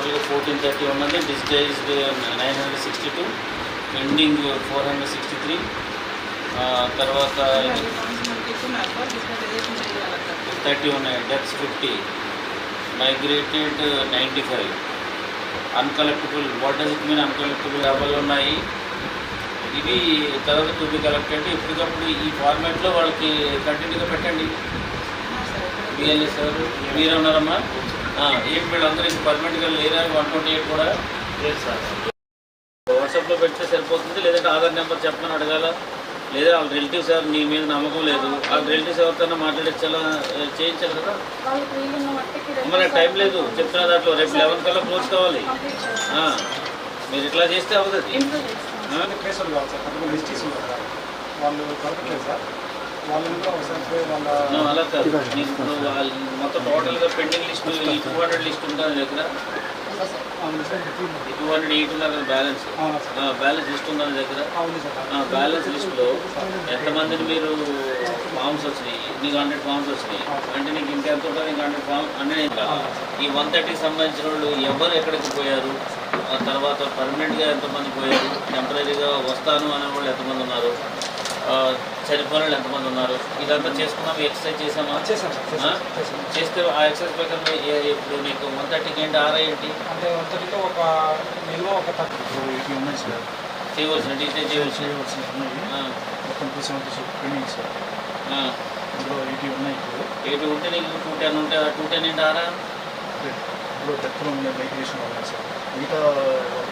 టోటల్గా 1430 ఉన్నది. Disguised 962, ending 463. తర్వాత 30 ఉన్నాయి. Deaths 50, migrated 95, uncollectable. What does it mean uncollectable? Double ఉన్నాయి. ఇవి తర్వాత టు బి కలెక్టెడ్. ఇప్పటికప్పుడు ఈ ఫార్మాట్లో వాళ్ళకి కంటిన్యూగా పెట్టండి. బిఎల్ఏ సార్ మీరే ఉన్నారమ్మా? ఏంటి వీళ్ళందరూ ఇంక పర్మనెంట్గా లేరా? 128 కూడా లేదు సార్. వాట్సాప్లో పెడితే సరిపోతుంది, లేదంటే ఆధార్ నెంబర్ చెప్పమని అడగాల, లేదా వాళ్ళ రిలేటివ్స్ ఎవరు నీ మీద నమ్మకం లేదు, వాళ్ళ రిలేటివ్స్ ఎవరికైనా మాట్లాడించాలా, చేయించాలి కదా. మరి టైం లేదు చెప్తున్నా దాంట్లో. రేపు 11 కల్లా క్లోజ్ కావాలి. మీరు ఇట్లా చేస్తే అవుతుంది. అలా కాదు, ఇప్పుడు వాళ్ళు మొత్తం టోటల్గా పెండింగ్ లిస్ట్ 200 లిస్ట్ ఉంటుంది దగ్గర. 208 ఉన్నారు కదా బ్యాలెన్స్. బ్యాలెన్స్ లిస్ట్ ఉంది దగ్గర. బ్యాలెన్స్ లిస్ట్లో ఎంతమందిని మీరు ఫామ్స్ వచ్చినాయి? నీకు 100 ఫామ్స్ వచ్చినాయి అంటే నీకు ఇంకెంత ఉంటుంది? నీకు 100 ఫామ్ అంటే ఈ 130కి సంబంధించిన వాళ్ళు ఎవరు ఎక్కడికి పోయారు, తర్వాత పర్మనెంట్గా ఎంతమంది పోయారు, టెంపరీగా వస్తాను అనే వాళ్ళు ఎంతమంది ఉన్నారు, చనిపోయిన వాళ్ళు ఎంతమంది ఉన్నారు, ఇదంతా చేసుకున్నాము. ఎక్సర్సైజ్ చేసామా? చేస్తే ఆ ఎక్సర్సైజ్ ప్రకారం ఇప్పుడు నీకు 130కి ఏంటి ఆరా ఏంటి అంటే 130కి ఒక మినిమం ఒక 80 ఉన్నాయి సార్. చేయవలసిన డీటెయిల్ చేయవలసిన మొత్తం 270 పెండింగ్ సార్. ఇందులో 80 ఉన్నాయి. ఇప్పుడు 80 ఉంటే నీకు 210 ఉంటే 210 ఏంటి ఆరా? ఇప్పుడు డెత్లో ఉండే మైగ్రేషన్ ఉన్నాయి సార్. మిగతా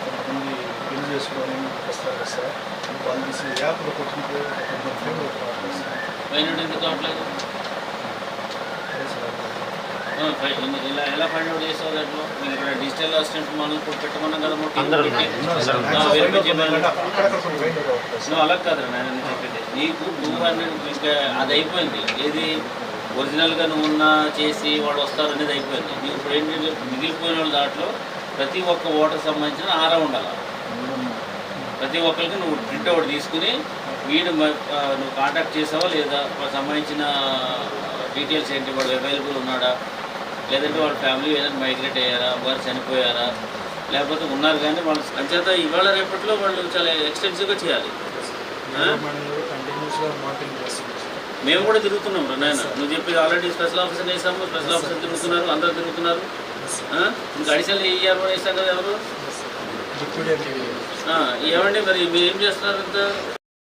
కొంతమంది పెళ్లి చేసుకోవడం వస్తారు కదా సార్, వాళ్ళు తీసి యాప్లో కొట్టినప్పుడు పైన ఎందుకు కావట్లేదు? ఇలా ఎలా ఫైండ్ అవుట్ చేసావు? దాంట్లో మీరు ఇక్కడ డిజిటల్ అసిస్టెంట్ మనం పెట్టమన్నాం కదా. నువ్వు అలా కాదు నేను చెప్పేది. నీకు 200 ఇంకా అది అయిపోయింది. ఏది ఒరిజినల్గా నువ్వు ఉన్నా చేసి వాళ్ళు వస్తారు అనేది అయిపోయింది. నీకు ఇప్పుడు ఏంటంటే మిగిలిపోయిన వాళ్ళు దాంట్లో ప్రతి ఒక్క ఓటర్కి సంబంధించిన ఆరా ఉండాలి. ప్రతి ఒక్కరికి నువ్వు ప్రింట్ అవుట్ తీసుకుని వీడు నువ్వు కాంటాక్ట్ చేసావా లేదా, వాళ్ళకి సంబంధించిన డీటెయిల్స్ ఏంటి, వాడు అవైలబుల్ ఉన్నాడా, లేదంటే వాళ్ళ ఫ్యామిలీ ఏదైనా మైగ్రేట్ అయ్యారా, వారు చనిపోయారా, లేకపోతే ఉన్నారు. కానీ వాళ్ళు అంచేత ఇవాళ రేపట్లో వాళ్ళు చాలా ఎక్స్టెన్సివ్గా చేయాలి. మేము కూడా తిరుగుతున్నాం నాయన. నువ్వు చెప్పేది ఆల్రెడీ స్పెషల్ ఆఫీసర్ వేసాము, స్పెషల్ ఆఫీసర్ తిరుగుతున్నారు, అందరూ తిరుగుతున్నారు. ఇంకా అడిషనల్ ఏఆర్ఓ వేసాం కదా ఎవరు? ఏమండి మరి మీరు ఏం చేస్తున్నారు ఇంత?